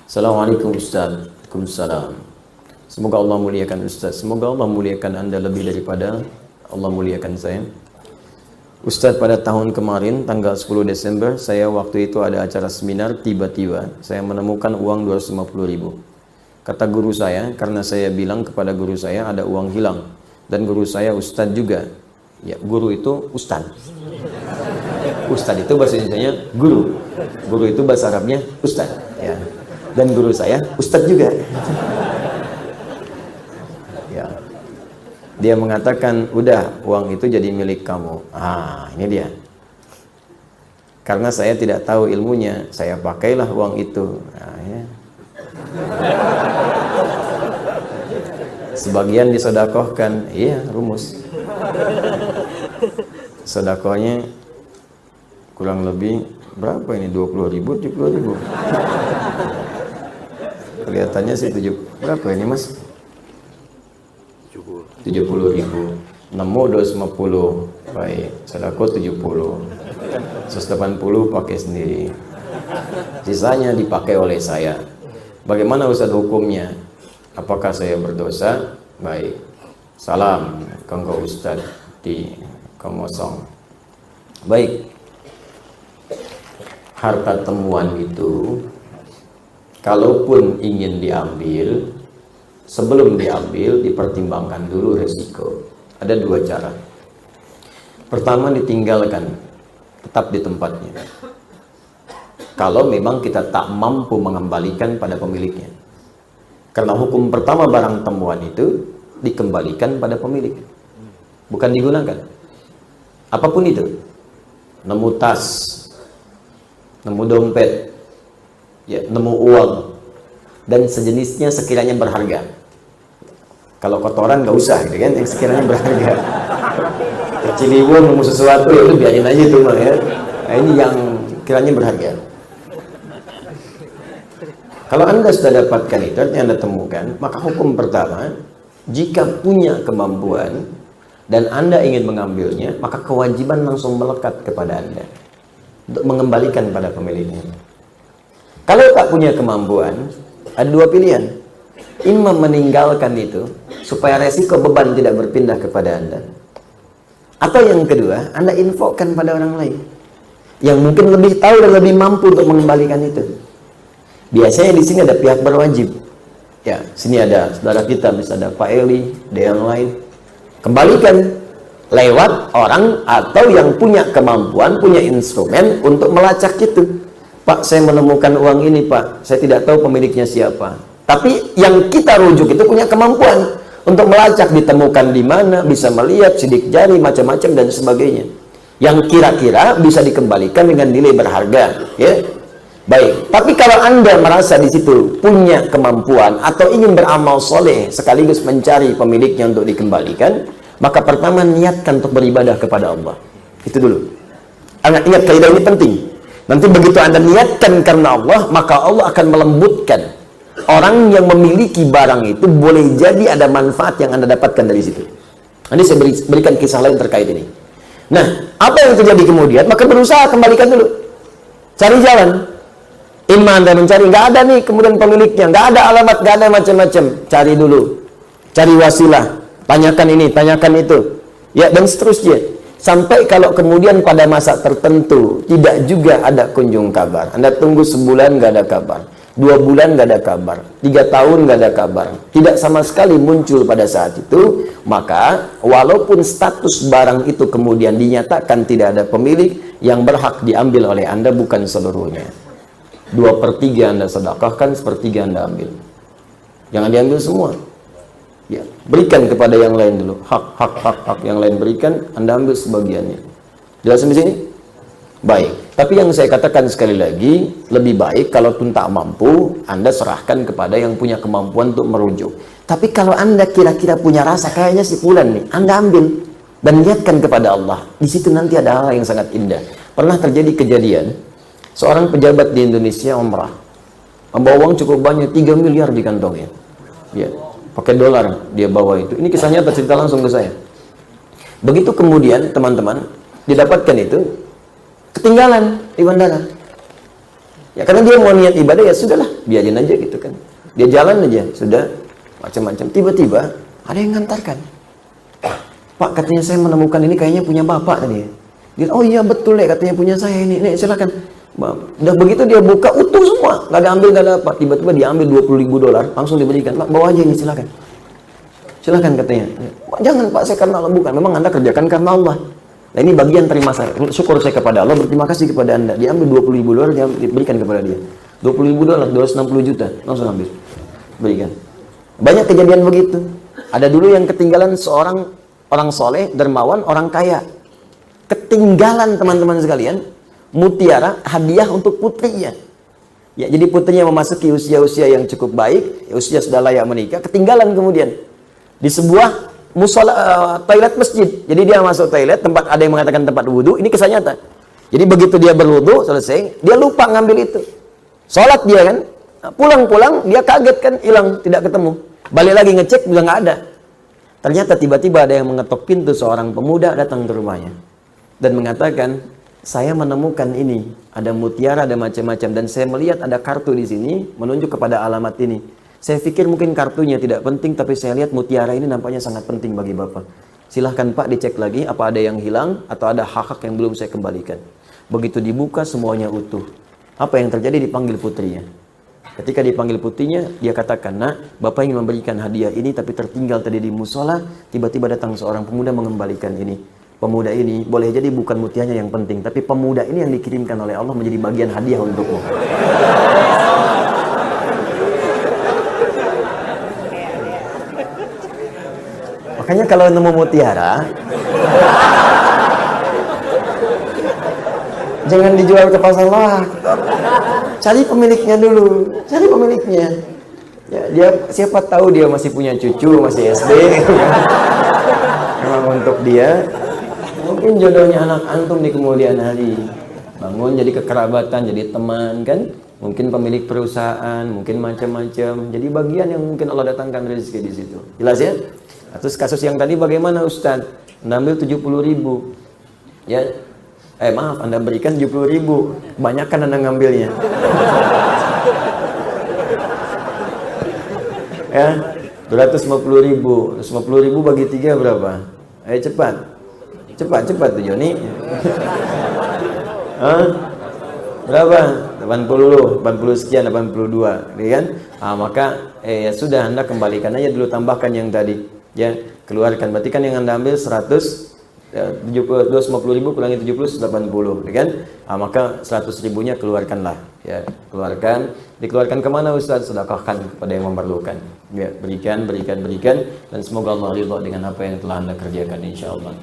Assalamualaikum Ustaz. Waalaikumsalam. Semoga Allah muliakan Ustaz. Semoga Allah muliakan Anda lebih daripada Allah muliakan saya. Ustaz, pada tahun kemarin tanggal 10 Desember saya waktu itu ada acara seminar, tiba-tiba saya menemukan uang 250.000. Kata guru saya, karena saya bilang kepada guru saya ada uang hilang, dan guru saya Ustaz juga. Ya, guru itu Ustaz. Ustaz itu bahasa Indonesianya guru. Guru itu bahasa Arabnya Ustaz. Ya. Dan guru saya Ustaz juga. Ya. Dia mengatakan, udah uang itu jadi milik kamu. Ini dia. Karena saya tidak tahu ilmunya, saya pakailah uang itu. Ya. Sebagian disodakohkan. Iya, rumus. Sodakohnya kurang lebih berapa ini? 20.000, 70.000. Kelihatannya sih berapa ini Mas? 70.000. Nemu 250. Baik, sedekah 70. 180 pakai sendiri. Sisanya dipakai oleh saya. Bagaimana Ustaz hukumnya? Apakah saya berdosa? Baik. Salam kanggo Ustaz di Kongosong. Baik. Harta temuan itu kalaupun ingin diambil, sebelum diambil dipertimbangkan dulu resiko. Ada dua cara. Pertama, ditinggalkan, tetap di tempatnya. Kalau memang kita tak mampu mengembalikan pada pemiliknya. Karena hukum pertama barang temuan itu dikembalikan pada pemilik, bukan digunakan. Apapun itu, nemu tas, nemu dompet, ya, nemu uang dan sejenisnya sekiranya berharga. Kalau kotoran nggak usah, gitu kan? Yang sekiranya berharga. Ciliwung nemu sesuatu, ya itu biarin aja itu mah ya. Nah, ini yang kiranya berharga. Kalau Anda sudah dapatkan itu, yang Anda temukan, maka hukum pertama, jika punya kemampuan dan Anda ingin mengambilnya, maka kewajiban langsung melekat kepada Anda untuk mengembalikan pada pemiliknya. Kalau tak punya kemampuan, ada dua pilihan. Imam meninggalkan itu supaya resiko beban tidak berpindah kepada Anda. Atau yang kedua, Anda infokkan pada orang lain yang mungkin lebih tahu dan lebih mampu untuk mengembalikan itu. Biasanya di sini ada pihak berwajib. Ya, sini ada saudara kita, misalnya ada Pak Eli, ada yang lain. Kembalikan lewat orang atau yang punya kemampuan, punya instrumen untuk melacak itu. Pak, saya menemukan uang ini, Pak. Saya tidak tahu pemiliknya siapa. Tapi yang kita rujuk itu punya kemampuan untuk melacak, ditemukan di mana, bisa melihat sidik jari, macam-macam dan sebagainya. Yang kira-kira bisa dikembalikan dengan nilai berharga, ya. Baik, tapi kalau Anda merasa di situ punya kemampuan atau ingin beramal soleh sekaligus mencari pemiliknya untuk dikembalikan, maka pertama niatkan untuk beribadah kepada Allah. Itu dulu. Anda ingat, kaidah ini penting. Nanti begitu Anda niatkan karena Allah, maka Allah akan melembutkan. Orang yang memiliki barang itu boleh jadi ada manfaat yang Anda dapatkan dari situ. Nanti saya berikan kisah lain terkait ini. Nah, apa yang terjadi kemudian? Maka berusaha kembalikan dulu. Cari jalan. Iman dan mencari, nggak ada nih kemudian pemiliknya, nggak ada alamat, nggak ada macam-macam. Cari dulu, cari wasilah, tanyakan ini, tanyakan itu, ya, dan seterusnya. Sampai kalau kemudian pada masa tertentu tidak juga ada kunjung kabar, Anda tunggu sebulan nggak ada kabar, 2 bulan nggak ada kabar, 3 tahun nggak ada kabar, tidak sama sekali muncul pada saat itu, maka walaupun status barang itu kemudian dinyatakan tidak ada pemilik, yang berhak diambil oleh Anda bukan seluruhnya. 2/3 Anda sedekahkan, 1/3 Anda ambil. Jangan diambil semua. Ya, berikan kepada yang lain dulu. Hak yang lain berikan, Anda ambil sebagiannya. Jelas sampai sini? Baik. Tapi yang saya katakan sekali lagi, lebih baik kalaupun tak mampu, Anda serahkan kepada yang punya kemampuan untuk merujuk. Tapi kalau Anda kira-kira punya rasa, kayaknya si fulan nih, Anda ambil dan niatkan kepada Allah. Di situ nanti ada hal yang sangat indah. Pernah terjadi kejadian, seorang pejabat di Indonesia umrah, membawa uang cukup banyak, 3 miliar di kantongnya. Ya, pakai dolar dia bawa itu. Ini kisahnya tercerita langsung ke saya. Begitu kemudian teman-teman didapatkan itu, ketinggalan di bandara. Ya karena dia mau niat ibadah, ya sudahlah, biarin aja gitu kan. Dia jalan aja, sudah macam-macam. Tiba-tiba ada yang ngantarkan. Pak, katanya saya menemukan ini kayaknya punya bapak tadi. Dia, oh iya betul deh, katanya punya saya ini. Nih silakan. Udah begitu dia buka utuh semua, nggak ada ambil, nggak ada apa. Tiba-tiba diambil $20.000, langsung diberikan. Pak, bawa aja ini, silakan. Silakan katanya. Jangan Pak, saya karena Allah, bukan. Memang Anda kerjakan karena Allah. Nah ini bagian terima saya. Syukur saya kepada Allah, berterima kasih kepada Anda. Diambil $20.000, dia diberikan kepada dia. $20.000, 260 juta, langsung ambil. Berikan. Banyak kejadian begitu. Ada dulu yang ketinggalan seorang orang soleh, dermawan, orang kaya. Ketinggalan teman-teman sekalian, mutiara hadiah untuk putrinya. Ya, jadi putrinya memasuki usia-usia yang cukup baik, usia sudah layak menikah, ketinggalan kemudian di sebuah musola, toilet masjid. Jadi dia masuk toilet, tempat ada yang mengatakan tempat wudhu, ini kisah nyata. Jadi begitu dia berwudhu selesai, dia lupa ngambil itu. Sholat dia kan, pulang-pulang dia kaget kan, hilang, tidak ketemu. Balik lagi ngecek, juga nggak ada. Ternyata tiba-tiba ada yang mengetok pintu, seorang pemuda datang ke rumahnya dan mengatakan, saya menemukan ini, ada mutiara, ada macam-macam, dan saya melihat ada kartu di sini menunjuk kepada alamat ini. Saya pikir mungkin kartunya tidak penting, tapi saya lihat mutiara ini nampaknya sangat penting bagi Bapak. Silahkan Pak dicek lagi apa ada yang hilang atau ada hak-hak yang belum saya kembalikan. Begitu dibuka semuanya utuh. Apa yang terjadi? Dipanggil putrinya. Ketika dipanggil putrinya, dia katakan, nak, Bapak ingin memberikan hadiah ini tapi tertinggal tadi di musola, tiba-tiba datang seorang pemuda mengembalikan ini. Pemuda ini boleh jadi bukan mutiaranya yang penting, tapi pemuda ini yang dikirimkan oleh Allah menjadi bagian hadiah untukmu. Makanya kalau nemu mutiara, jangan dijual ke pasar lah. Cari pemiliknya dulu, cari pemiliknya. Ya, dia siapa tahu dia masih punya cucu, masih SD. Memang untuk dia. Mungkin jodohnya anak antum di kemudian hari. Bangun jadi kekerabatan, jadi teman kan. Mungkin pemilik perusahaan, mungkin macam-macam. Jadi bagian yang mungkin Allah datangkan rezeki di situ. Jelas ya? Terus kasus yang tadi bagaimana Ustaz? Anda ambil 70.000. Ya. Maaf, Anda berikan 70.000. Banyak kan Anda ngambilnya. Ya. 250.000. 250.000 bagi 3 berapa? Ayo cepat. Cepat tuh Joni. Berapa? 80 sekian, 82, ya kan? Maka ya sudah, Anda kembalikan aja dulu, tambahkan yang tadi. Ya, keluarkan. Berarti kan yang Anda ambil 100, 250.000 kurangi 70, 80, ya kan? Maka 100.000-nya keluarkanlah. Ya, keluarkan. Dikeluarkan kemana Ustaz? Sedekahkan kepada yang memerlukan. Ya, berikan, dan semoga Allah ridha dengan apa yang telah Anda kerjakan insyaallah.